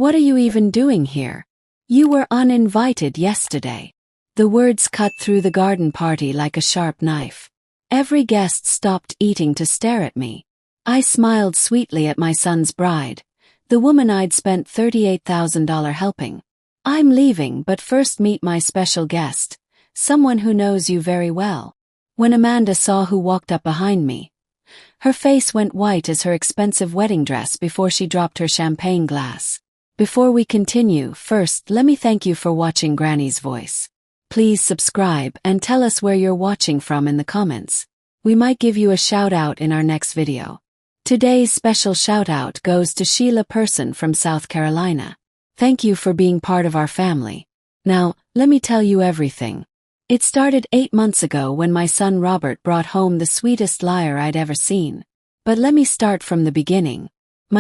What are you even doing here? You were uninvited yesterday." The words cut through the garden party like a sharp knife. Every guest stopped eating to stare at me. I smiled sweetly at my son's bride, the woman I'd spent $38,000 helping. "I'm leaving, but first meet my special guest, someone who knows you very well." When Amanda saw who walked up behind me, her face went white as her expensive wedding dress before she dropped her champagne glass. Before we continue, first let me thank you for watching Granny's Voice. Please subscribe and tell us where you're watching from in the comments. We might give you a shout out in our next video. Today's special shout out goes to Sheila Person from South Carolina. Thank you for being part of our family. Now, let me tell you everything. It started 8 months ago when my son Robert brought home the sweetest liar I'd ever seen. But let me start from the beginning.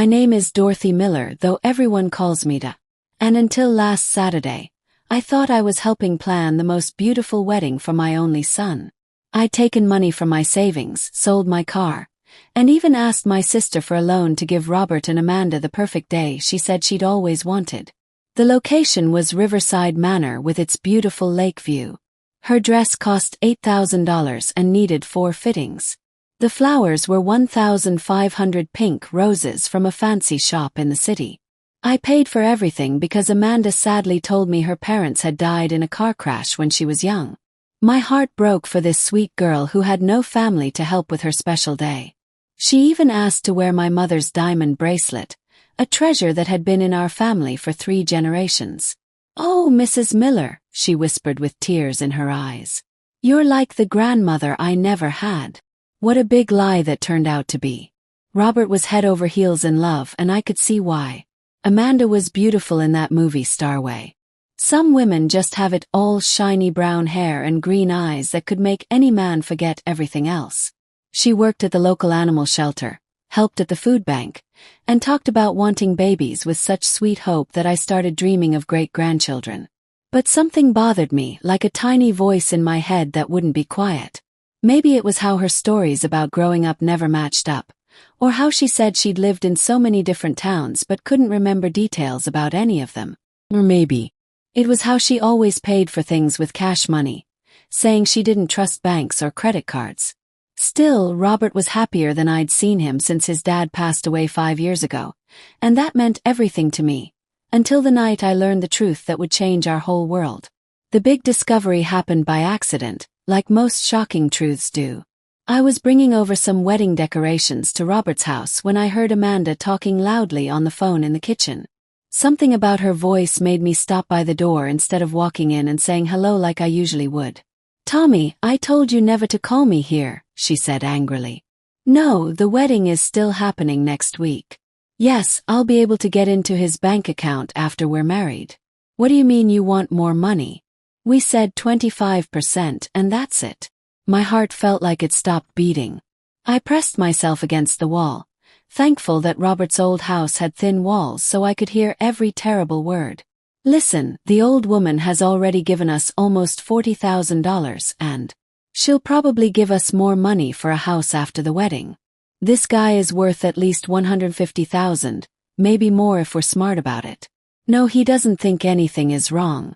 My name is Dorothy Miller, though everyone calls me Da. And until last Saturday, I thought I was helping plan the most beautiful wedding for my only son. I'd taken money from my savings, sold my car, and even asked my sister for a loan to give Robert and Amanda the perfect day she said she'd always wanted. The location was Riverside Manor with its beautiful lake view. Her dress cost $8,000 and needed 4 fittings. The flowers were 1,500 pink roses from a fancy shop in the city. I paid for everything because Amanda sadly told me her parents had died in a car crash when she was young. My heart broke for this sweet girl who had no family to help with her special day. She even asked to wear my mother's diamond bracelet, a treasure that had been in our family for 3 generations. "Oh, Mrs. Miller," she whispered with tears in her eyes. "You're like the grandmother I never had." What a big lie that turned out to be. Robert was head over heels in love, and I could see why. Amanda was beautiful in that movie star way. Some women just have it all, shiny brown hair and green eyes that could make any man forget everything else. She worked at the local animal shelter, helped at the food bank, and talked about wanting babies with such sweet hope that I started dreaming of great-grandchildren. But something bothered me, like a tiny voice in my head that wouldn't be quiet. Maybe it was how her stories about growing up never matched up, or how she said she'd lived in so many different towns but couldn't remember details about any of them. Or maybe it was how she always paid for things with cash money, saying she didn't trust banks or credit cards. Still, Robert was happier than I'd seen him since his dad passed away 5 years ago, and that meant everything to me, until the night I learned the truth that would change our whole world. The big discovery happened by accident, like most shocking truths do. I was bringing over some wedding decorations to Robert's house when I heard Amanda talking loudly on the phone in the kitchen. Something about her voice made me stop by the door instead of walking in and saying hello like I usually would. "Tommy, I told you never to call me here," she said angrily. "No, the wedding is still happening next week." "Yes, I'll be able to get into his bank account after we're married." "What do you mean you want more money?" "We said 25% and that's it." My heart felt like it stopped beating. I pressed myself against the wall, thankful that Robert's old house had thin walls so I could hear every terrible word. "Listen, the old woman has already given us almost $40,000 and she'll probably give us more money for a house after the wedding. This guy is worth at least $150,000, maybe more if we're smart about it. No, he doesn't think anything is wrong.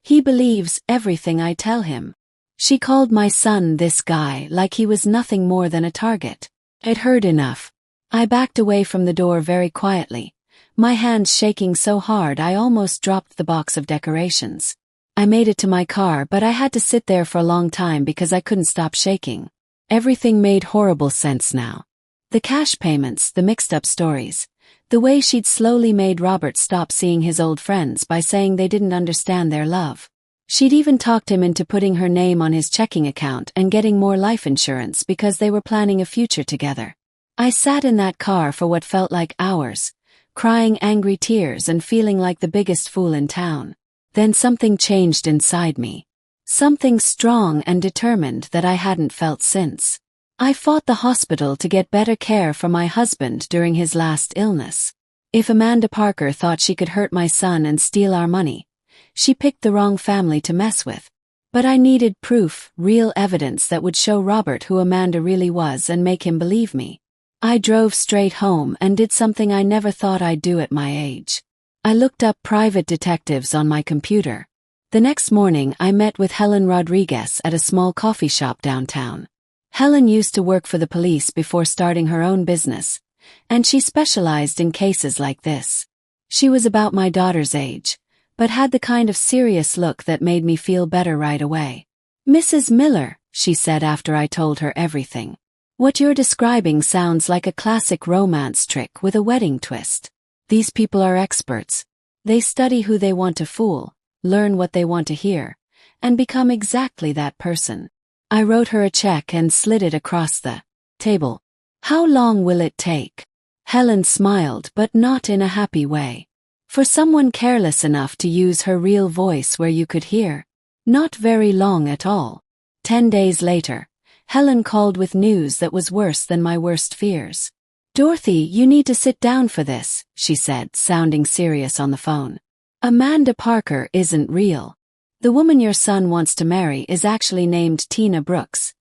He believes everything I tell him." She called my son "this guy" like he was nothing more than a target. I'd heard enough. I backed away from the door very quietly, my hands shaking so hard I almost dropped the box of decorations. I made it to my car, but I had to sit there for a long time because I couldn't stop shaking. Everything made horrible sense now. The cash payments, the mixed-up stories, the way she'd slowly made Robert stop seeing his old friends by saying they didn't understand their love. She'd even talked him into putting her name on his checking account and getting more life insurance because they were planning a future together. I sat in that car for what felt like hours, crying angry tears and feeling like the biggest fool in town. Then something changed inside me. Something strong and determined that I hadn't felt since. I fought the hospital to get better care for my husband during his last illness. If Amanda Parker thought she could hurt my son and steal our money, she picked the wrong family to mess with. But I needed proof, real evidence that would show Robert who Amanda really was and make him believe me. I drove straight home and did something I never thought I'd do at my age. I looked up private detectives on my computer. The next morning, I met with Helen Rodriguez at a small coffee shop downtown. Helen used to work for the police before starting her own business, and she specialized in cases like this. She was about my daughter's age, but had the kind of serious look that made me feel better right away. "Mrs. Miller," she said after I told her everything. "What you're describing sounds like a classic romance trick with a wedding twist. These people are experts. They study who they want to fool, learn what they want to hear, and become exactly that person." I wrote her a check and slid it across the table. "How long will it take?" Helen smiled, but not in a happy way. "For someone careless enough to use her real voice where you could hear? Not very long at all." 10 days later, Helen called with news that was worse than my worst fears. "Dorothy, you need to sit down for this," she said, sounding serious on the phone. "Amanda Parker isn't real. The woman your son wants to marry is actually named Tina Brooks,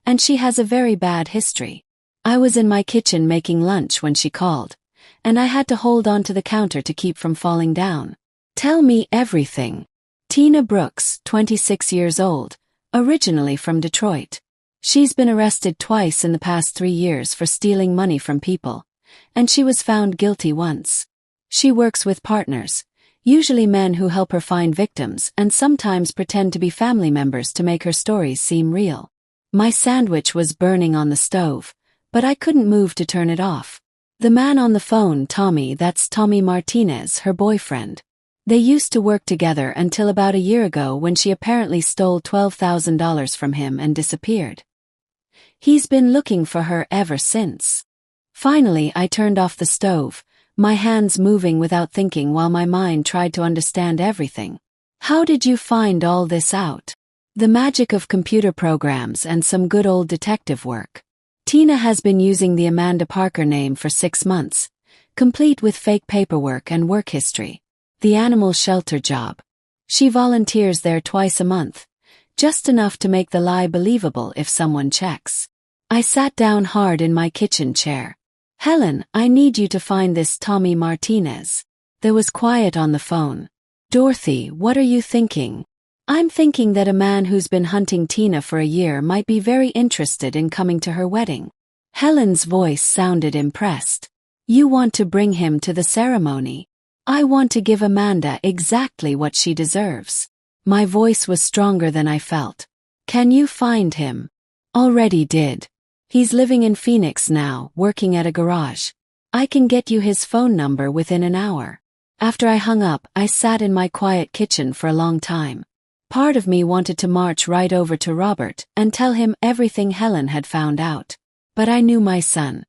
and she has a very bad history." I was in my kitchen making lunch when she called, and I had to hold on to the counter to keep from falling down. "Tell me everything." Tina Brooks, 26 years old, originally from Detroit. She's been arrested twice in the past 3 years for stealing money from people, and she was found guilty once. She works with partners, usually men who help her find victims and sometimes pretend to be family members to make her stories seem real. My sandwich was burning on the stove, but I couldn't move to turn it off. The man on the phone, Tommy, that's Tommy Martinez, her boyfriend. They used to work together until about a year ago when she apparently stole $12,000 from him and disappeared. He's been looking for her ever since. Finally, I turned off the stove, my hands moving without thinking while my mind tried to understand everything. "How did you find all this out?" "The magic of computer programs and some good old detective work. Tina has been using the Amanda Parker name for 6 months, complete with fake paperwork and work history. The animal shelter job. She volunteers there twice a month, just enough to make the lie believable if someone checks." I sat down hard in my kitchen chair. "Helen, I need you to find this Tommy Martinez." There was quiet on the phone. "Dorothy, what are you thinking?" "I'm thinking that a man who's been hunting Tina for a year might be very interested in coming to her wedding." Helen's voice sounded impressed. "You want to bring him to the ceremony?" "I want to give Amanda exactly what she deserves." My voice was stronger than I felt. "Can you find him?" "Already did. He's living in Phoenix now, working at a garage. I can get you his phone number within an hour." After I hung up, I sat in my quiet kitchen for a long time. Part of me wanted to march right over to Robert and tell him everything Helen had found out. But I knew my son.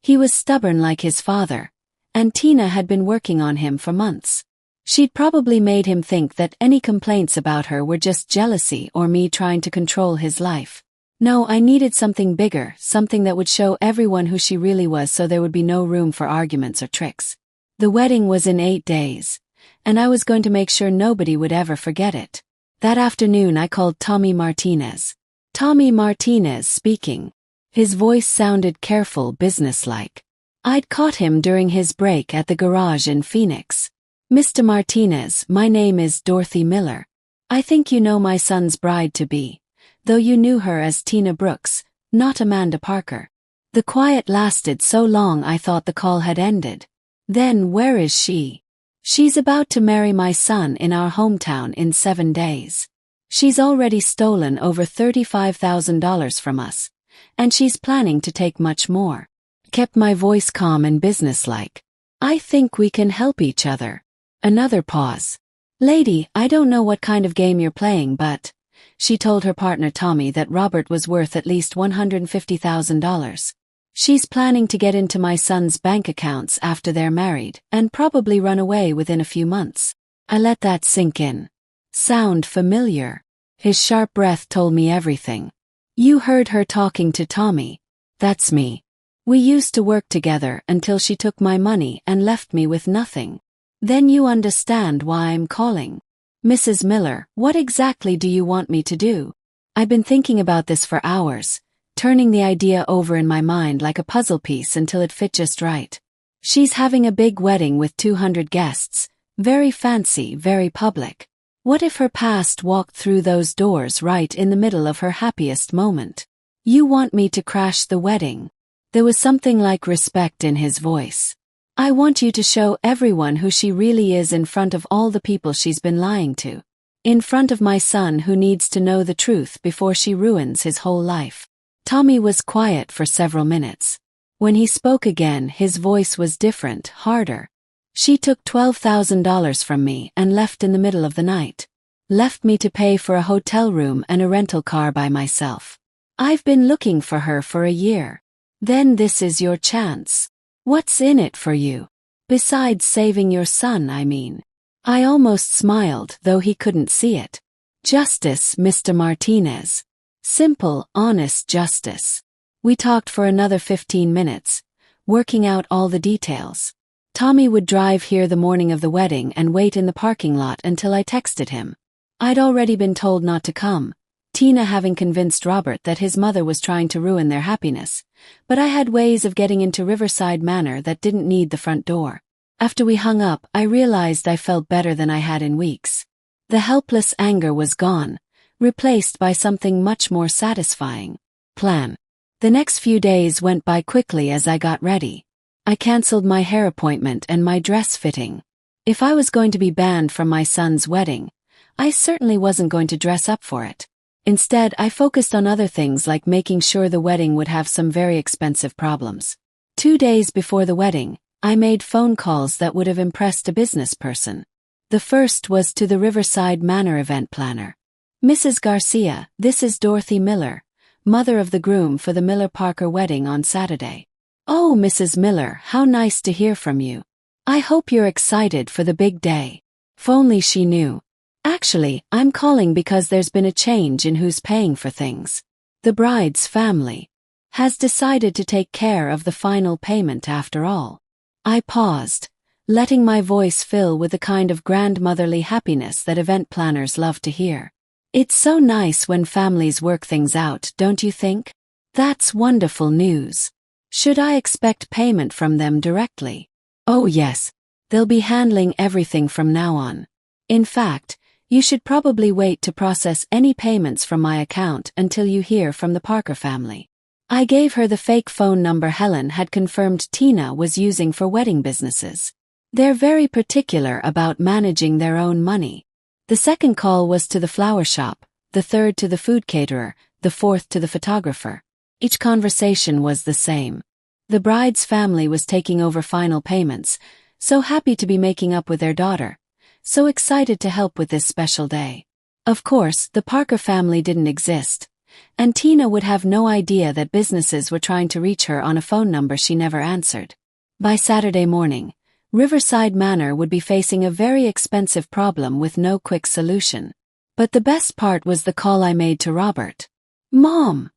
He was stubborn like his father, and Tina had been working on him for months. She'd probably made him think that any complaints about her were just jealousy or me trying to control his life. No, I needed something bigger, something that would show everyone who she really was so there would be no room for arguments or tricks. The wedding was in 8 days, and I was going to make sure nobody would ever forget it. That afternoon I called Tommy Martinez. "Tommy Martinez speaking." His voice sounded careful, businesslike. I'd caught him during his break at the garage in Phoenix. "Mr. Martinez, my name is Dorothy Miller. I think you know my son's bride-to-be, though you knew her as Tina Brooks, not Amanda Parker." The quiet lasted so long I thought the call had ended. "Then where is she?" "She's about to marry my son in our hometown in 7 days. She's already stolen over $35,000 from us, and she's planning to take much more." Kept my voice calm and businesslike. "I think we can help each other." Another pause. "Lady, I don't know what kind of game you're playing, but..." She told her partner Tommy that Robert was worth at least $150,000. "She's planning to get into my son's bank accounts after they're married, and probably run away within a few months." I let that sink in. "Sound familiar?" His sharp breath told me everything. "You heard her talking to Tommy." "That's me. We used to work together until she took my money and left me with nothing. Then you understand why I'm calling." "Mrs. Miller, what exactly do you want me to do?" I've been thinking about this for hours, turning the idea over in my mind like a puzzle piece until it fit just right. She's having a big wedding with 200 guests, very fancy, very public. What if her past walked through those doors right in the middle of her happiest moment? You want me to crash the wedding? There was something like respect in his voice. I want you to show everyone who she really is in front of all the people she's been lying to. In front of my son who needs to know the truth before she ruins his whole life. Tommy was quiet for several minutes. When he spoke again, his voice was different, harder. She took $12,000 from me and left in the middle of the night. Left me to pay for a hotel room and a rental car by myself. I've been looking for her for a year. Then this is your chance. What's in it for you? Besides saving your son, I mean. I almost smiled, though he couldn't see it. Justice, Mr. Martinez. Simple, honest justice. We talked for another 15 minutes, working out all the details. Tommy would drive here the morning of the wedding and wait in the parking lot until I texted him. I'd already been told not to come, Tina having convinced Robert that his mother was trying to ruin their happiness, but I had ways of getting into Riverside Manor that didn't need the front door. After we hung up, I realized I felt better than I had in weeks. The helpless anger was gone, replaced by something much more satisfying. Plan. The next few days went by quickly as I got ready. I canceled my hair appointment and my dress fitting. If I was going to be banned from my son's wedding, I certainly wasn't going to dress up for it. Instead, I focused on other things like making sure the wedding would have some very expensive problems. 2 days before the wedding, I made phone calls that would have impressed a business person. The first was to the Riverside Manor event planner. Mrs. Garcia, this is Dorothy Miller, mother of the groom for the Miller-Parker wedding on Saturday. Oh, Mrs. Miller, how nice to hear from you. I hope you're excited for the big day. If only she knew. Actually, I'm calling because there's been a change in who's paying for things. The bride's family has decided to take care of the final payment after all. I paused, letting my voice fill with the kind of grandmotherly happiness that event planners love to hear. It's so nice when families work things out, don't you think? That's wonderful news. Should I expect payment from them directly? Oh yes, they'll be handling everything from now on. In fact, you should probably wait to process any payments from my account until you hear from the Parker family. I gave her the fake phone number Helen had confirmed Tina was using for wedding businesses. They're very particular about managing their own money. The second call was to the flower shop, the third to the food caterer, the fourth to the photographer. Each conversation was the same. The bride's family was taking over final payments, so happy to be making up with their daughter, so excited to help with this special day. Of course, the Parker family didn't exist, and Tina would have no idea that businesses were trying to reach her on a phone number she never answered. By Saturday morning, Riverside Manor would be facing a very expensive problem with no quick solution. But the best part was the call I made to Robert. Mom!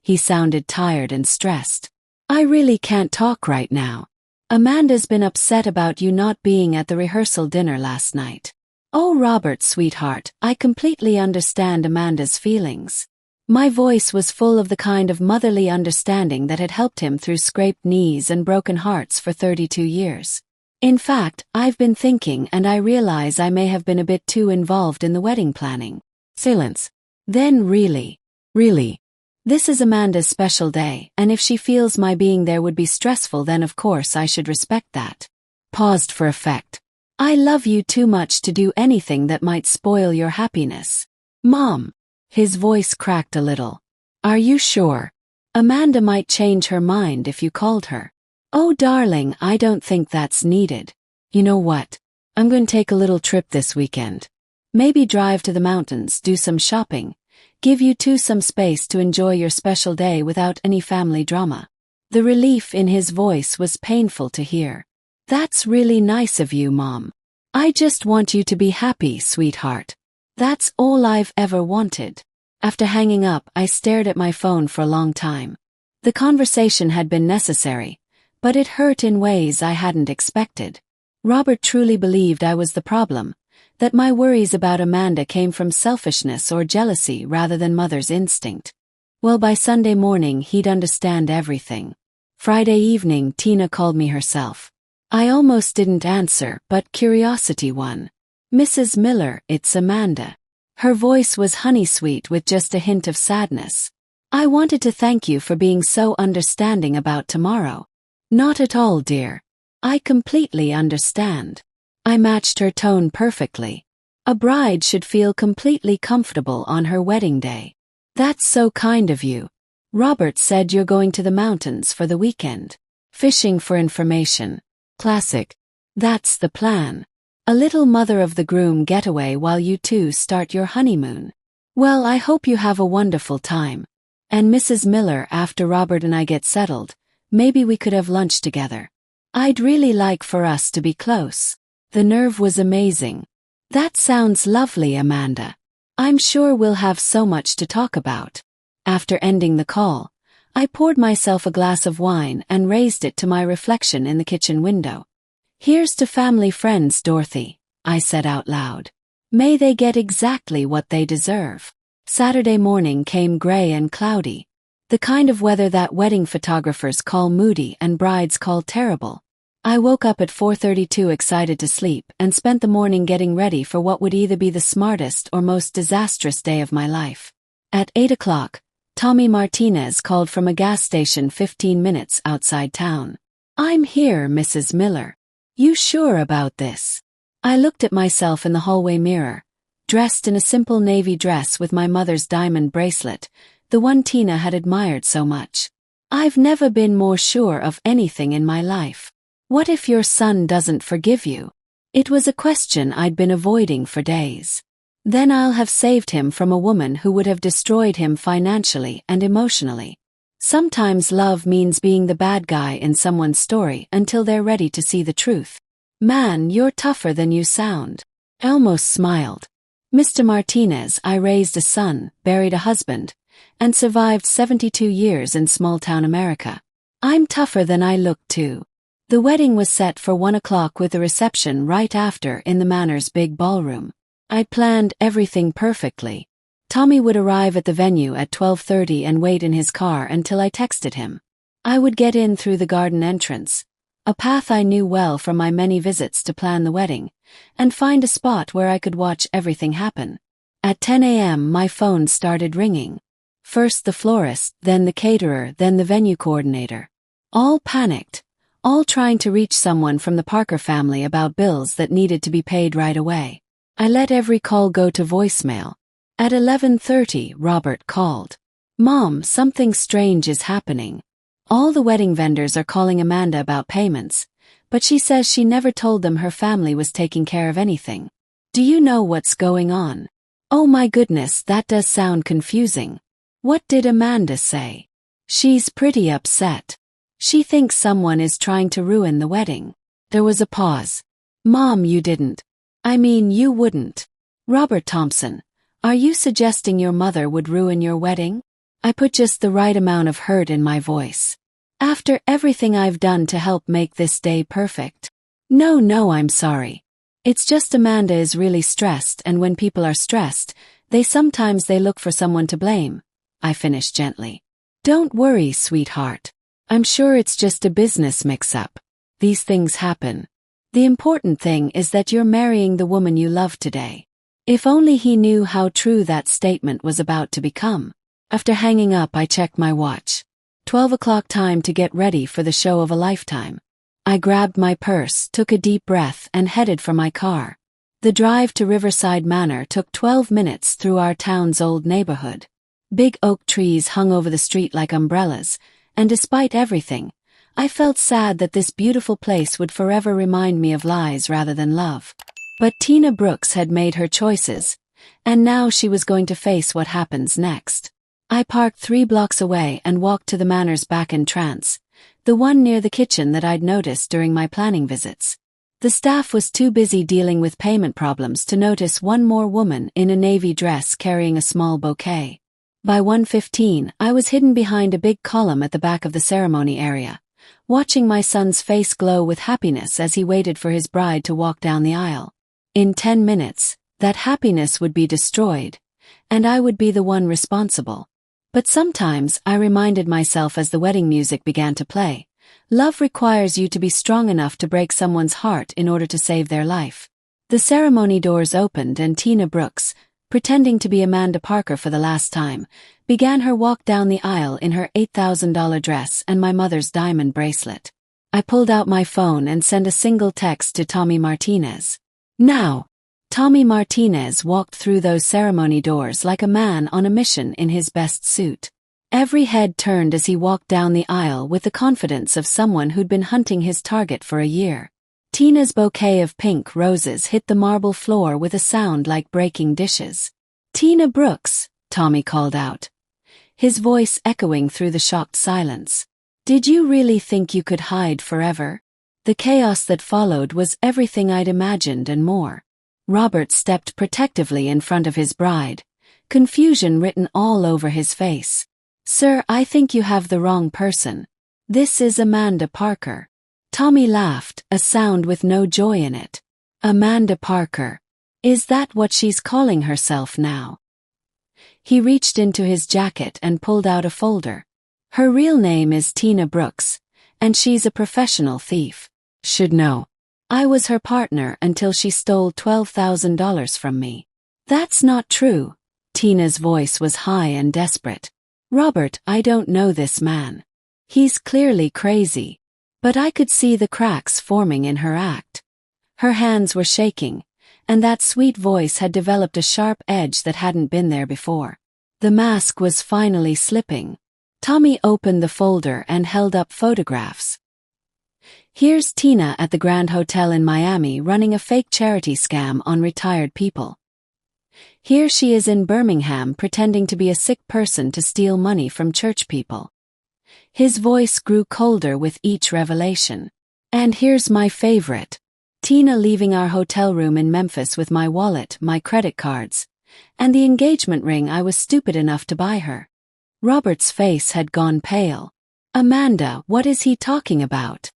He sounded tired and stressed. I really can't talk right now. Amanda's been upset about you not being at the rehearsal dinner last night. Oh, Robert, sweetheart, I completely understand Amanda's feelings. My voice was full of the kind of motherly understanding that had helped him through scraped knees and broken hearts for 32 years. In fact, I've been thinking and I realize I may have been a bit too involved in the wedding planning. Silence. Then really. This is Amanda's special day, and if she feels my being there would be stressful, then of course I should respect that. Paused for effect. I love you too much to do anything that might spoil your happiness. Mom. His voice cracked a little. Are you sure? Amanda might change her mind if you called her. Oh darling, I don't think that's needed. You know what? I'm going to take a little trip this weekend. Maybe drive to the mountains, do some shopping. Give you two some space to enjoy your special day without any family drama. The relief in his voice was painful to hear. That's really nice of you, Mom. I just want you to be happy, sweetheart. That's all I've ever wanted. After hanging up, I stared at my phone for a long time. The conversation had been necessary, but it hurt in ways I hadn't expected. Robert truly believed I was the problem, that my worries about Amanda came from selfishness or jealousy rather than mother's instinct. Well, by Sunday morning he'd understand everything. Friday evening Tina called me herself. I almost didn't answer, but curiosity won. Mrs. Miller, it's Amanda. Her voice was honey-sweet with just a hint of sadness. I wanted to thank you for being so understanding about tomorrow. Not at all, dear. I completely understand. I matched her tone perfectly. A bride should feel completely comfortable on her wedding day. That's so kind of you. Robert said you're going to the mountains for the weekend. Fishing for information. Classic. That's the plan. A little mother of the groom getaway while you two start your honeymoon. Well, I hope you have a wonderful time. And Mrs. Miller, after Robert and I get settled, maybe we could have lunch together. I'd really like for us to be close. The nerve was amazing. That sounds lovely, Amanda. I'm sure we'll have so much to talk about. After ending the call, I poured myself a glass of wine and raised it to my reflection in the kitchen window. Here's to family friends, Dorothy, I said out loud. May they get exactly what they deserve. Saturday morning came gray and cloudy. The kind of weather that wedding photographers call moody and brides call terrible. I woke up at 4:32 excited to sleep and spent the morning getting ready for what would either be the smartest or most disastrous day of my life. At 8 o'clock, Tommy Martinez called from a gas station 15 minutes outside town. I'm here, Mrs. Miller. You sure about this? I looked at myself in the hallway mirror, dressed in a simple navy dress with my mother's diamond bracelet, the one Tina had admired so much. I've never been more sure of anything in my life. What if your son doesn't forgive you? It was a question I'd been avoiding for days. Then I'll have saved him from a woman who would have destroyed him financially and emotionally. Sometimes love means being the bad guy in someone's story until they're ready to see the truth. Man, you're tougher than you sound. I almost smiled. Mr. Martinez, I raised a son, buried a husband, and survived 72 years in small-town America. I'm tougher than I look too. The wedding was set for 1 o'clock with the reception right after in the Manor's big ballroom. I planned everything perfectly. Tommy would arrive at the venue at 12:30 and wait in his car until I texted him. I would get in through the garden entrance, a path I knew well from my many visits to plan the wedding, and find a spot where I could watch everything happen. At 10 a.m. my phone started ringing. First the florist, then the caterer, then the venue coordinator. All panicked, all trying to reach someone from the Parker family about bills that needed to be paid right away. I let every call go to voicemail. At 11:30, Robert called. Mom, something strange is happening. All the wedding vendors are calling Amanda about payments, but she says she never told them her family was taking care of anything. Do you know what's going on? Oh my goodness, that does sound confusing. What did Amanda say? She's pretty upset. She thinks someone is trying to ruin the wedding. There was a pause. Mom, you didn't. I mean, you wouldn't. Robert Thompson, are you suggesting your mother would ruin your wedding? I put just the right amount of hurt in my voice. After everything I've done to help make this day perfect. No, I'm sorry. It's just Amanda is really stressed, and when people are stressed, they look for someone to blame. I finished gently. Don't worry, sweetheart. I'm sure it's just a business mix-up. These things happen. The important thing is that you're marrying the woman you love today. If only he knew how true that statement was about to become. After hanging up, I checked my watch. 12 o'clock, time to get ready for the show of a lifetime. I grabbed my purse, took a deep breath, and headed for my car. The drive to Riverside Manor took 12 minutes through our town's old neighborhood. Big oak trees hung over the street like umbrellas, and despite everything, I felt sad that this beautiful place would forever remind me of lies rather than love. But Tina Brooks had made her choices, and now she was going to face what happens next. I parked 3 blocks away and walked to the Manor's back entrance, the one near the kitchen that I'd noticed during my planning visits. The staff was too busy dealing with payment problems to notice one more woman in a navy dress carrying a small bouquet. By 1:15, I was hidden behind a big column at the back of the ceremony area, watching my son's face glow with happiness as he waited for his bride to walk down the aisle. In 10 minutes, that happiness would be destroyed, and I would be the one responsible. But sometimes I reminded myself as the wedding music began to play, Love requires you to be strong enough to break someone's heart in order to save their life. The ceremony doors opened and Tina Brooks, pretending to be Amanda Parker for the last time, began her walk down the aisle in her $8,000 dress and my mother's diamond bracelet. I pulled out my phone and sent a single text to Tommy Martinez. Now! Tommy Martinez walked through those ceremony doors like a man on a mission in his best suit. Every head turned as he walked down the aisle with the confidence of someone who'd been hunting his target for a year. Tina's bouquet of pink roses hit the marble floor with a sound like breaking dishes. "Tina Brooks," Tommy called out, his voice echoing through the shocked silence. "Did you really think you could hide forever?" The chaos that followed was everything I'd imagined and more. Robert stepped protectively in front of his bride, confusion written all over his face. "Sir, I think you have the wrong person. This is Amanda Parker." Tommy laughed, a sound with no joy in it. "Amanda Parker. Is that what she's calling herself now?" He reached into his jacket and pulled out a folder. "Her real name is Tina Brooks, and she's a professional thief. Should know. I was her partner until she stole $12,000 from me." "That's not true." Tina's voice was high and desperate. "Robert, I don't know this man. He's clearly crazy." But I could see the cracks forming in her act. Her hands were shaking, and that sweet voice had developed a sharp edge that hadn't been there before. The mask was finally slipping. Tommy opened the folder and held up photographs. "Here's Tina at the Grand Hotel in Miami running a fake charity scam on retired people. Here she is in Birmingham pretending to be a sick person to steal money from church people." His voice grew colder with each revelation. "And here's my favorite. Tina leaving our hotel room in Memphis with my wallet, my credit cards, and the engagement ring I was stupid enough to buy her." Robert's face had gone pale. "Amanda, what is he talking about?"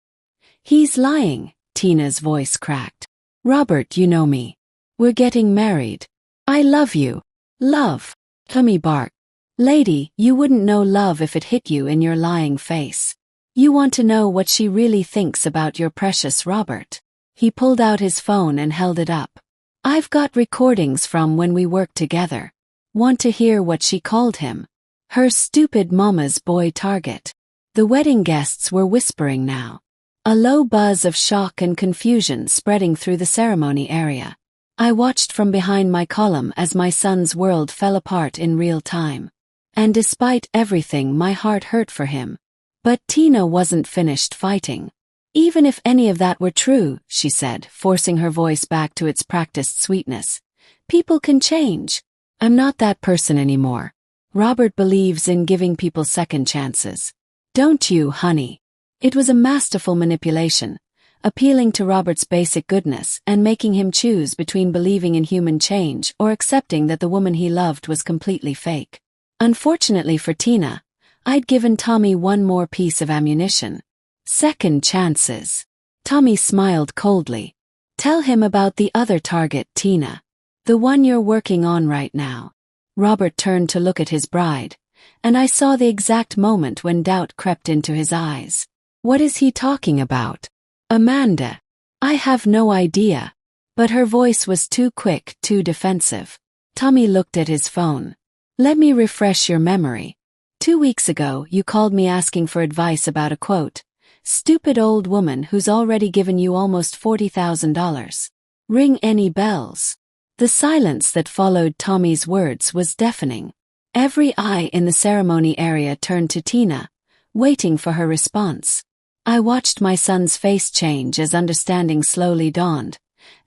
"He's lying," Tina's voice cracked. "Robert, you know me. We're getting married. I love you." "Love?" Tommy barked. "Lady, you wouldn't know love if it hit you in your lying face. You want to know what she really thinks about your precious Robert." He pulled out his phone and held it up. "I've got recordings from when we worked together. Want to hear what she called him? Her stupid mama's boy target." The wedding guests were whispering now, a low buzz of shock and confusion spreading through the ceremony area. I watched from behind my column as my son's world fell apart in real time. And despite everything, my heart hurt for him. But Tina wasn't finished fighting. "Even if any of that were true," she said, forcing her voice back to its practiced sweetness, "people can change. I'm not that person anymore. Robert believes in giving people second chances. Don't you, honey?" It was a masterful manipulation, appealing to Robert's basic goodness and making him choose between believing in human change or accepting that the woman he loved was completely fake. Unfortunately for Tina, I'd given Tommy one more piece of ammunition. Second chances. Tommy smiled coldly. "Tell him about the other target, Tina. The one you're working on right now." Robert turned to look at his bride, and I saw the exact moment when doubt crept into his eyes. "What is he talking about?" "Amanda." "I have no idea." But her voice was too quick, too defensive. Tommy looked at his phone. "Let me refresh your memory. 2 weeks ago, you called me asking for advice about a quote, stupid old woman who's already given you almost $40,000. Ring any bells?" The silence that followed Tommy's words was deafening. Every eye in the ceremony area turned to Tina, waiting for her response. I watched my son's face change as understanding slowly dawned,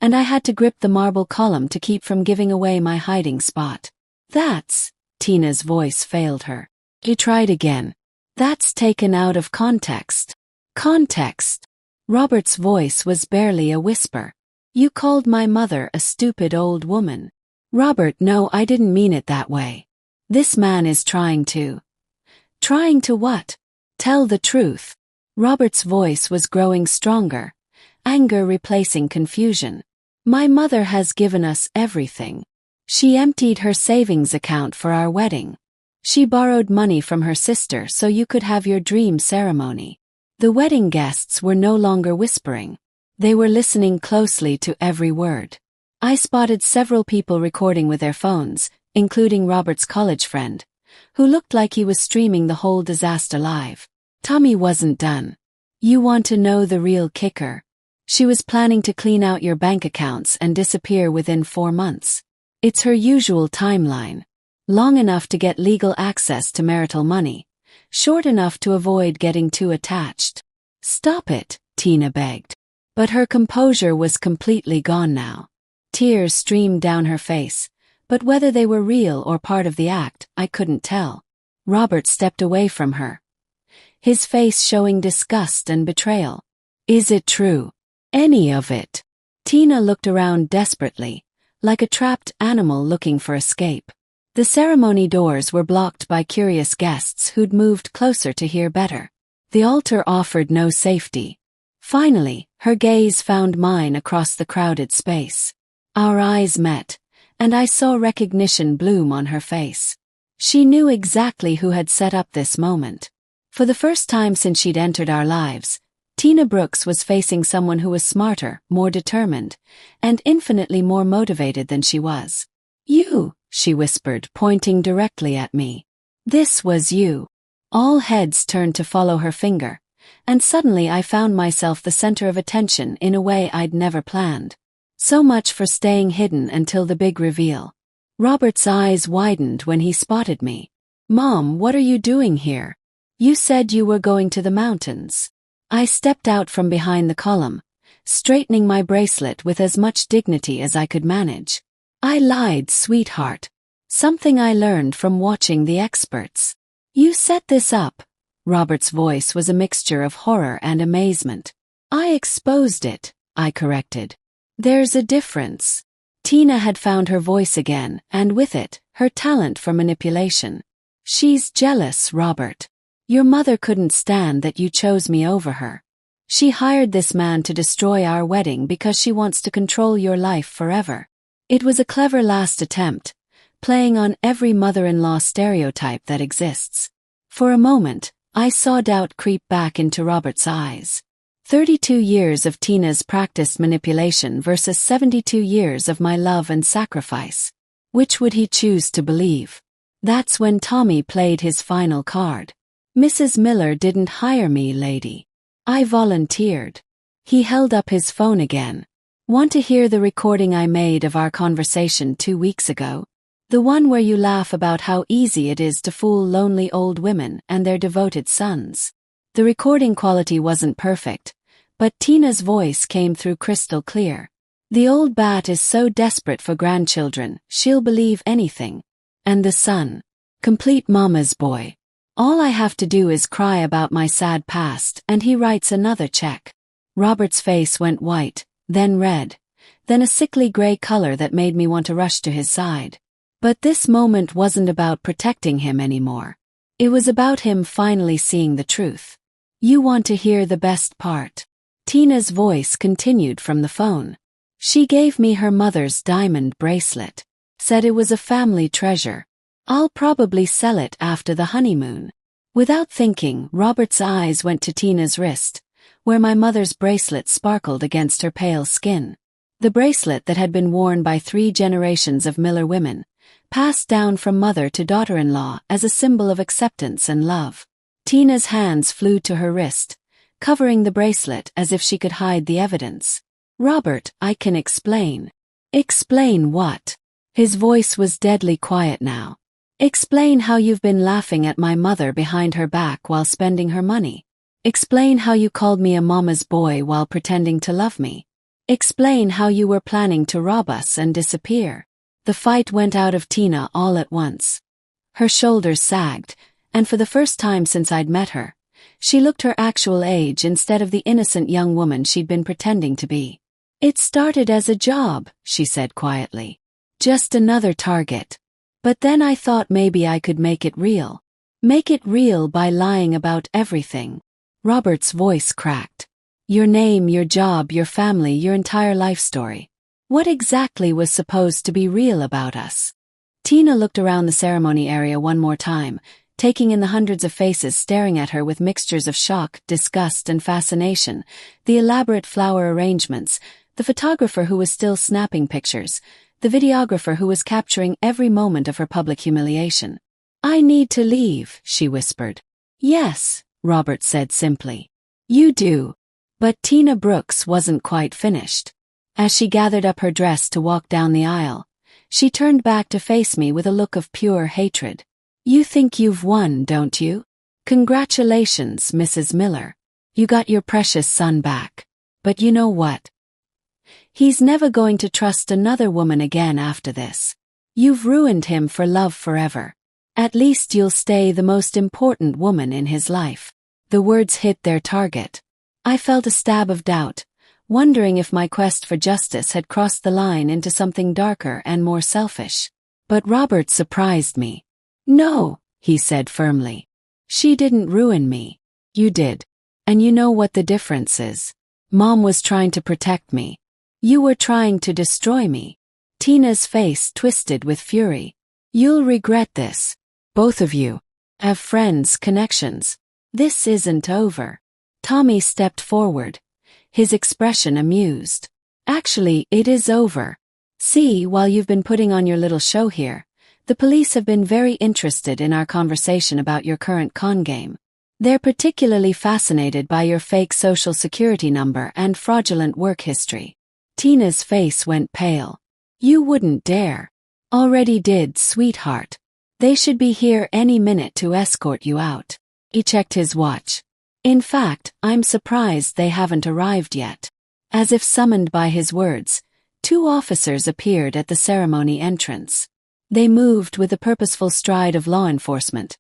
and I had to grip the marble column to keep from giving away my hiding spot. "That's..." Tina's voice failed her. He tried again. "That's taken out of context." "Context?" Robert's voice was barely a whisper. "You called my mother a stupid old woman." "Robert, no, I didn't mean it that way. This man is trying to..." "Trying to what?" "Tell the truth." Robert's voice was growing stronger, anger replacing confusion. "My mother has given us everything. She emptied her savings account for our wedding. She borrowed money from her sister so you could have your dream ceremony. The wedding guests were no longer whispering. They were listening closely to every word. I spotted several people recording with their phones, including Robert's college friend, who looked like he was streaming the whole disaster live. Tommy wasn't done. You want to know the real kicker? She was planning to clean out your bank accounts and disappear within 4 months. It's her usual timeline. Long enough to get legal access to marital money. Short enough to avoid getting too attached. Stop it, Tina begged. But her composure was completely gone now. Tears streamed down her face, but whether they were real or part of the act, I couldn't tell. Robert stepped away from her, his face showing disgust and betrayal. Is it true? Any of it? Tina looked around desperately, like a trapped animal looking for escape. The ceremony doors were blocked by curious guests who'd moved closer to hear better. The altar offered no safety. Finally, her gaze found mine across the crowded space. Our eyes met, and I saw recognition bloom on her face. She knew exactly who had set up this moment. For the first time since she'd entered our lives, Tina Brooks was facing someone who was smarter, more determined, and infinitely more motivated than she was. You, she whispered, pointing directly at me. This was you. All heads turned to follow her finger, and suddenly I found myself the center of attention in a way I'd never planned. So much for staying hidden until the big reveal. Robert's eyes widened when he spotted me. Mom, what are you doing here? You said you were going to the mountains. I stepped out from behind the column, straightening my bracelet with as much dignity as I could manage. I lied, sweetheart. Something I learned from watching the experts. You set this up. Robert's voice was a mixture of horror and amazement. I exposed it, I corrected. There's a difference. Tina had found her voice again, and with it, her talent for manipulation. She's jealous, Robert. Your mother couldn't stand that you chose me over her. She hired this man to destroy our wedding because she wants to control your life forever. It was a clever last attempt, playing on every mother-in-law stereotype that exists. For a moment, I saw doubt creep back into Robert's eyes. 32 years of Tina's practiced manipulation versus 72 years of my love and sacrifice. Which would he choose to believe? That's when Tommy played his final card. Mrs. Miller didn't hire me, lady. I volunteered. He held up his phone again. Want to hear the recording I made of our conversation 2 weeks ago? The one where you laugh about how easy it is to fool lonely old women and their devoted sons. The recording quality wasn't perfect, but Tina's voice came through crystal clear. The old bat is so desperate for grandchildren, she'll believe anything. And the son. Complete mama's boy. All I have to do is cry about my sad past and he writes another check. Robert's face went white, then red, then a sickly gray color that made me want to rush to his side. But this moment wasn't about protecting him anymore. It was about him finally seeing the truth. You want to hear the best part? Tina's voice continued from the phone. She gave me her mother's diamond bracelet. Said it was a family treasure. I'll probably sell it after the honeymoon. Without thinking, Robert's eyes went to Tina's wrist, where my mother's bracelet sparkled against her pale skin. The bracelet that had been worn by 3 generations of Miller women, passed down from mother to daughter-in-law as a symbol of acceptance and love. Tina's hands flew to her wrist, covering the bracelet as if she could hide the evidence. Robert, I can explain. Explain what? His voice was deadly quiet now. Explain how you've been laughing at my mother behind her back while spending her money. Explain how you called me a mama's boy while pretending to love me. Explain how you were planning to rob us and disappear. The fight went out of Tina all at once. Her shoulders sagged, and for the first time since I'd met her, she looked her actual age instead of the innocent young woman she'd been pretending to be. It started as a job, she said quietly. Just another target. But then I thought maybe I could make it real. Make it real by lying about everything. Robert's voice cracked. Your name, your job, your family, your entire life story. What exactly was supposed to be real about us? Tina looked around the ceremony area one more time, taking in the hundreds of faces staring at her with mixtures of shock, disgust, and fascination, the elaborate flower arrangements, the photographer who was still snapping pictures, the videographer who was capturing every moment of her public humiliation. "I need to leave," she whispered. "Yes," Robert said simply. "You do." But Tina Brooks wasn't quite finished. As she gathered up her dress to walk down the aisle, she turned back to face me with a look of pure hatred. "You think you've won, don't you? Congratulations, Mrs. Miller. You got your precious son back. But you know what? He's never going to trust another woman again after this. You've ruined him for love forever. At least you'll stay the most important woman in his life." The words hit their target. I felt a stab of doubt, wondering if my quest for justice had crossed the line into something darker and more selfish. But Robert surprised me. "No," he said firmly. "She didn't ruin me. You did. And you know what the difference is? Mom was trying to protect me. You were trying to destroy me." Tina's face twisted with fury. "You'll regret this. Both of you. Have friends, connections. This isn't over." Tommy stepped forward, his expression amused. "Actually, it is over. See, while you've been putting on your little show here, the police have been very interested in our conversation about your current con game. They're particularly fascinated by your fake social security number and fraudulent work history." Tina's face went pale. "You wouldn't dare." "Already did, sweetheart. They should be here any minute to escort you out." He checked his watch. "In fact, I'm surprised they haven't arrived yet." As if summoned by his words, 2 officers appeared at the ceremony entrance. They moved with the purposeful stride of law enforcement,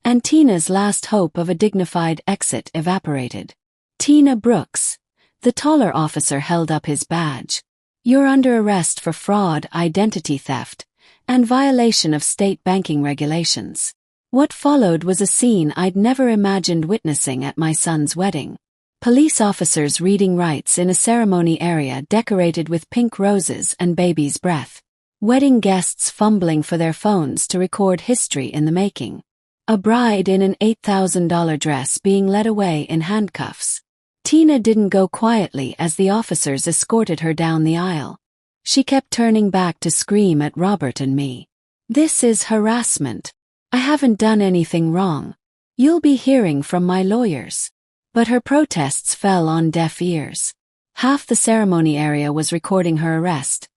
and Tina's last hope of a dignified exit evaporated. "Tina Brooks." The taller officer held up his badge. "You're under arrest for fraud, identity theft, and violation of state banking regulations." What followed was a scene I'd never imagined witnessing at my son's wedding. Police officers reading rites in a ceremony area decorated with pink roses and baby's breath. Wedding guests fumbling for their phones to record history in the making. A bride in an $8,000 dress being led away in handcuffs. Tina didn't go quietly as the officers escorted her down the aisle. She kept turning back to scream at Robert and me. "This is harassment. I haven't done anything wrong. You'll be hearing from my lawyers." But her protests fell on deaf ears. Half the ceremony area was recording her arrest,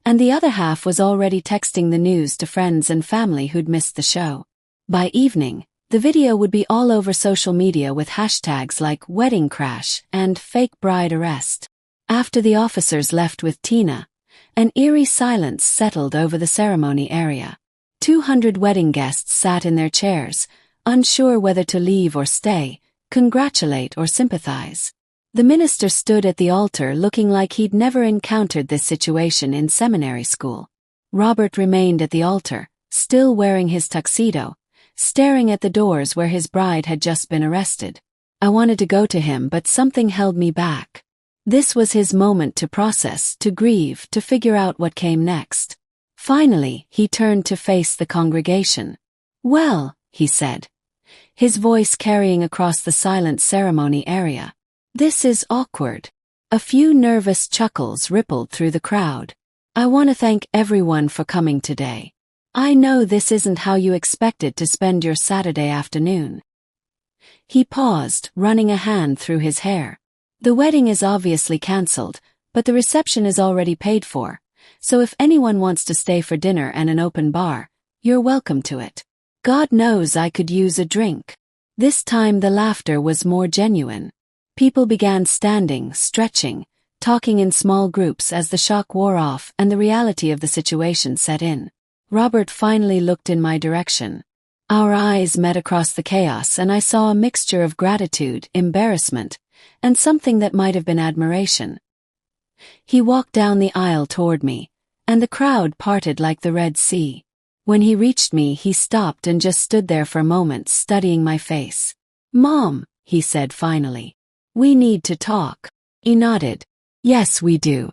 and the other half was already texting the news to friends and family who'd missed the show. By evening, the video would be all over social media with hashtags like wedding crash and fake bride arrest. After the officers left with Tina, an eerie silence settled over the ceremony area. 200 wedding guests sat in their chairs, unsure whether to leave or stay, congratulate or sympathize. The minister stood at the altar looking like he'd never encountered this situation in seminary school. Robert remained at the altar, still wearing his tuxedo, staring at the doors where his bride had just been arrested. I wanted to go to him, but something held me back. This was his moment to process, to grieve, to figure out what came next. Finally, he turned to face the congregation. "Well," he said, his voice carrying across the silent ceremony area, "this is awkward." A few nervous chuckles rippled through the crowd. "I want to thank everyone for coming today. I know this isn't how you expected to spend your Saturday afternoon." He paused, running a hand through his hair. "The wedding is obviously cancelled, but the reception is already paid for, so if anyone wants to stay for dinner and an open bar, you're welcome to it. God knows I could use a drink." This time the laughter was more genuine. People began standing, stretching, talking in small groups as the shock wore off and the reality of the situation set in. Robert finally looked in my direction. Our eyes met across the chaos and I saw a mixture of gratitude, embarrassment, and something that might have been admiration. He walked down the aisle toward me, and the crowd parted like the Red Sea. When he reached me, he stopped and just stood there for a moment, studying my face. "Mom," he said finally, "we need to talk." He nodded. "Yes, we do.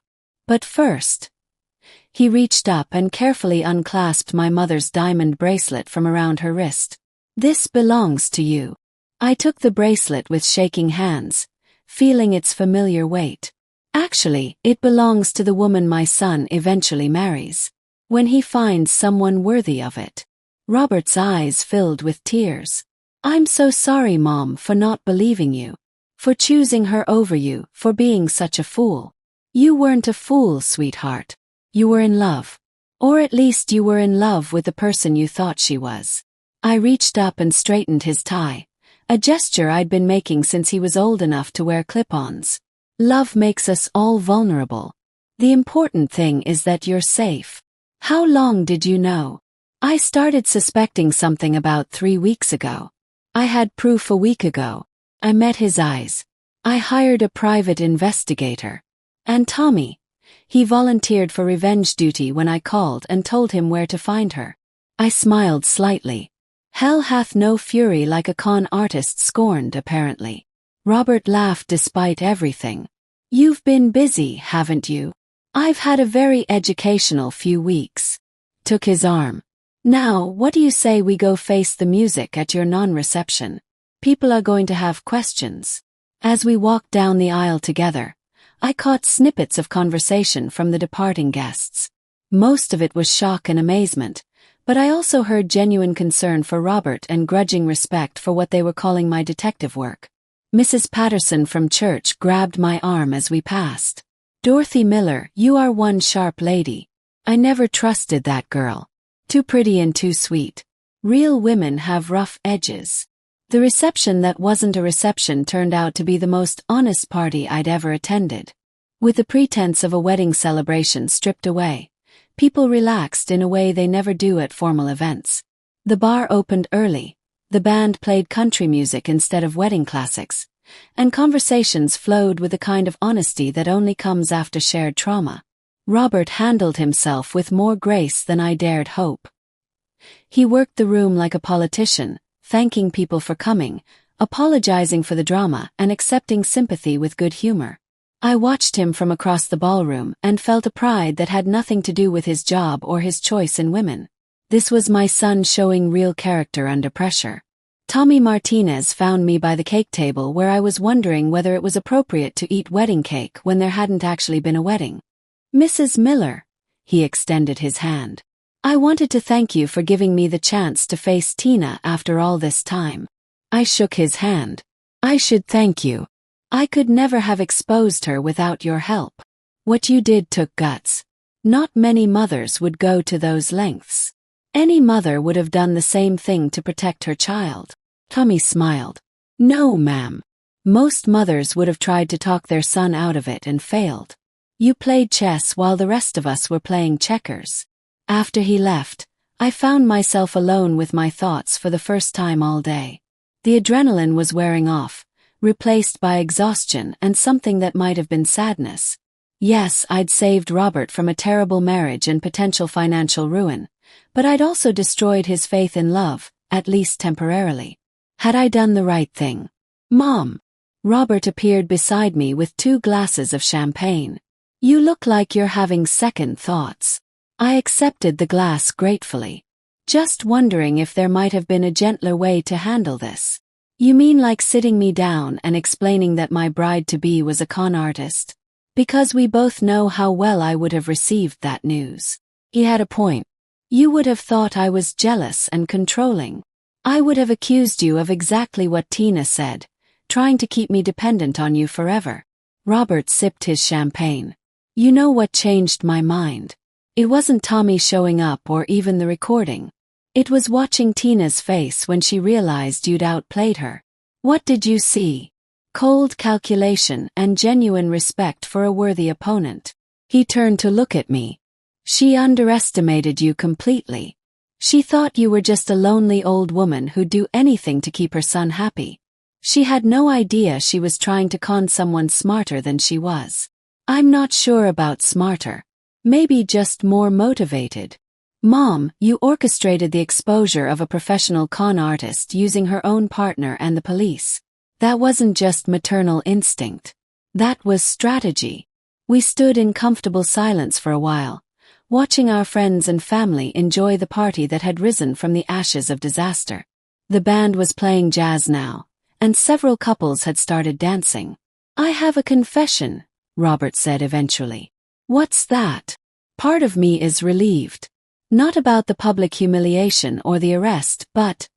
But first." He reached up and carefully unclasped my mother's diamond bracelet from around her wrist. This belongs to you. I took the bracelet with shaking hands, feeling its familiar weight. Actually, it belongs to the woman my son eventually marries, when he finds someone worthy of it. Robert's eyes filled with tears. I'm so sorry, Mom, for not believing you. For choosing her over you, for being such a fool. You weren't a fool, sweetheart. You were in love. Or at least you were in love with the person you thought she was. I reached up and straightened his tie, a gesture I'd been making since he was old enough to wear clip-ons. Love makes us all vulnerable. The important thing is that you're safe. How long did you know? I started suspecting something about 3 weeks ago. I had proof a week ago. I met his eyes. I hired a private investigator. And Tommy. He volunteered for revenge duty when I called and told him where to find her. I smiled slightly. Hell hath no fury like a con artist scorned, apparently. Robert laughed despite everything. You've been busy, haven't you? I've had a very educational few weeks. Took his arm. Now, what do you say we go face the music at your non-reception? People are going to have questions. As we walked down the aisle together, I caught snippets of conversation from the departing guests. Most of it was shock and amazement, but I also heard genuine concern for Robert and grudging respect for what they were calling my detective work. Mrs. Patterson from church grabbed my arm as we passed. Dorothy Miller, you are one sharp lady. I never trusted that girl. Too pretty and too sweet. Real women have rough edges. The reception that wasn't a reception turned out to be the most honest party I'd ever attended. With the pretense of a wedding celebration stripped away, people relaxed in a way they never do at formal events. The bar opened early, the band played country music instead of wedding classics, and conversations flowed with the kind of honesty that only comes after shared trauma. Robert handled himself with more grace than I dared hope. He worked the room like a politician, thanking people for coming, apologizing for the drama, and accepting sympathy with good humor. I watched him from across the ballroom and felt a pride that had nothing to do with his job or his choice in women. This was my son showing real character under pressure. Tommy Martinez found me by the cake table where I was wondering whether it was appropriate to eat wedding cake when there hadn't actually been a wedding. Mrs. Miller, he extended his hand. I wanted to thank you for giving me the chance to face Tina after all this time. I shook his hand. I should thank you. I could never have exposed her without your help. What you did took guts. Not many mothers would go to those lengths. Any mother would have done the same thing to protect her child. Tommy smiled. No, ma'am. Most mothers would have tried to talk their son out of it and failed. You played chess while the rest of us were playing checkers. After he left, I found myself alone with my thoughts for the first time all day. The adrenaline was wearing off, replaced by exhaustion and something that might have been sadness. Yes, I'd saved Robert from a terrible marriage and potential financial ruin, but I'd also destroyed his faith in love, at least temporarily. Had I done the right thing? Mom. Robert appeared beside me with 2 glasses of champagne. You look like you're having second thoughts. I accepted the glass gratefully. Just wondering if there might have been a gentler way to handle this. You mean like sitting me down and explaining that my bride-to-be was a con artist? Because we both know how well I would have received that news. He had a point. You would have thought I was jealous and controlling. I would have accused you of exactly what Tina said, trying to keep me dependent on you forever. Robert sipped his champagne. You know what changed my mind? It wasn't Tommy showing up or even the recording. It was watching Tina's face when she realized you'd outplayed her. What did you see? Cold calculation and genuine respect for a worthy opponent. He turned to look at me. She underestimated you completely. She thought you were just a lonely old woman who'd do anything to keep her son happy. She had no idea she was trying to con someone smarter than she was. I'm not sure about smarter. Maybe just more motivated. Mom, you orchestrated the exposure of a professional con artist using her own partner and the police. That wasn't just maternal instinct. That was strategy. We stood in comfortable silence for a while, watching our friends and family enjoy the party that had risen from the ashes of disaster. The band was playing jazz now, and several couples had started dancing. "I have a confession," Robert said eventually. "What's that?" Part of me is relieved. Not about the public humiliation or the arrest, but...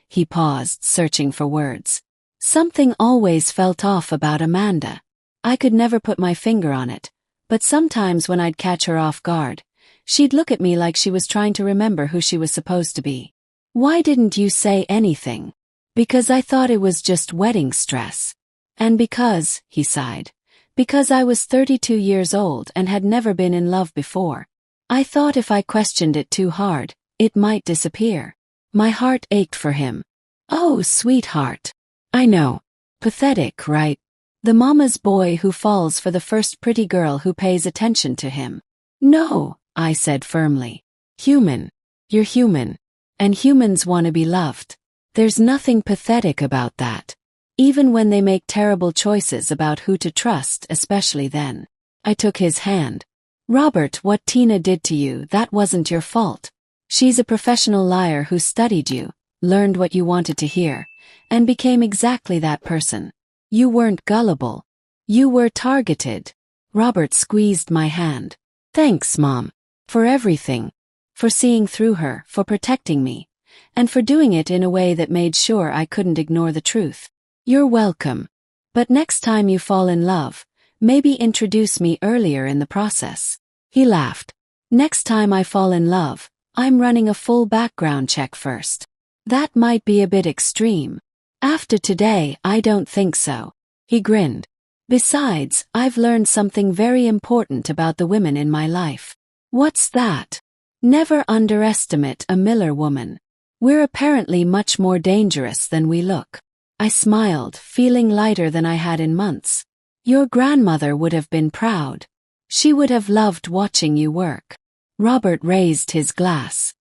He paused, searching for words. Something always felt off about Amanda. I could never put my finger on it, but sometimes when I'd catch her off guard, she'd look at me like she was trying to remember who she was supposed to be. "Why didn't you say anything?" "Because I thought it was just wedding stress. And because," he sighed, "because I was 32 years old and had never been in love before. I thought if I questioned it too hard, it might disappear." My heart ached for him. "Oh, sweetheart. I know. Pathetic, right? The mama's boy who falls for the first pretty girl who pays attention to him." "No," I said firmly. "Human. You're human. And humans want to be loved. There's nothing pathetic about that. Even when they make terrible choices about who to trust, especially then." I took his hand. "Robert, what Tina did to you, that wasn't your fault. She's a professional liar who studied you, learned what you wanted to hear, and became exactly that person. You weren't gullible. You were targeted." Robert squeezed my hand. "Thanks, Mom. For everything. For seeing through her, for protecting me, and for doing it in a way that made sure I couldn't ignore the truth." "You're welcome. But next time you fall in love, maybe introduce me earlier in the process." He laughed. "Next time I fall in love, I'm running a full background check first." "That might be a bit extreme. After today, I don't think so." He grinned. "Besides, I've learned something very important about the women in my life." "What's that?" "Never underestimate a Miller woman. We're apparently much more dangerous than we look." I smiled, feeling lighter than I had in months. "Your grandmother would have been proud. She would have loved watching you work." Robert raised his glass.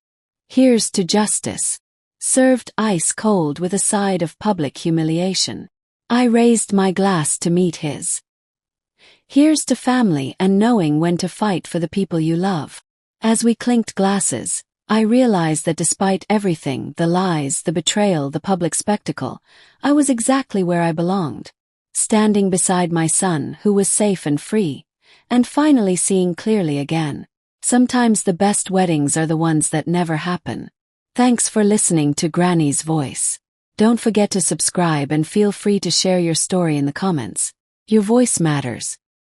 "Here's to justice." Served ice cold with a side of public humiliation. I raised my glass to meet his. "Here's to family and knowing when to fight for the people you love." As we clinked glasses, I realized that despite everything, the lies, the betrayal, the public spectacle, I was exactly where I belonged. Standing beside my son, who was safe and free, and finally seeing clearly again. Sometimes the best weddings are the ones that never happen. Thanks for listening to Granny's Voice. Don't forget to subscribe and feel free to share your story in the comments. Your voice matters.